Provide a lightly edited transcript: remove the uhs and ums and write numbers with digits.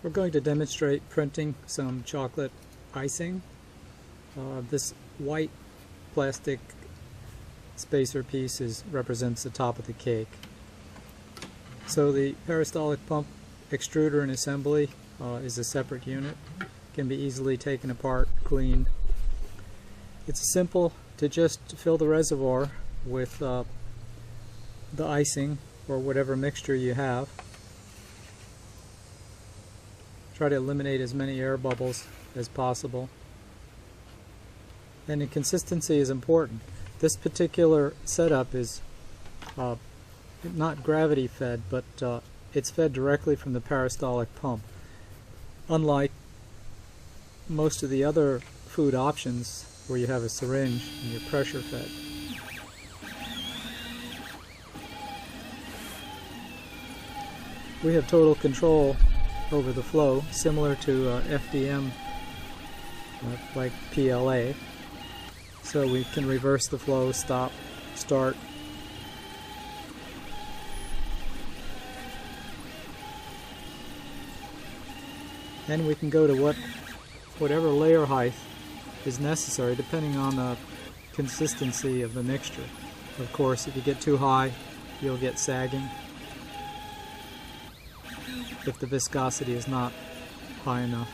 We're going to demonstrate printing some chocolate icing. This white plastic spacer piece represents the top of the cake. So the peristaltic pump extruder and assembly is a separate unit. Can be easily taken apart, cleaned. It's simple to just fill the reservoir with the icing or whatever mixture you have. Try to eliminate as many air bubbles as possible. And the consistency is important. This particular setup is not gravity fed, but it's fed directly from the peristaltic pump. Unlike most of the other food options where you have a syringe and you're pressure fed. We have total control over the flow, similar to FDM, like PLA. So we can reverse the flow, stop, start. And we can go to whatever layer height is necessary depending on the consistency of the mixture. Of course, if you get too high, you'll get sagging if the viscosity is not high enough.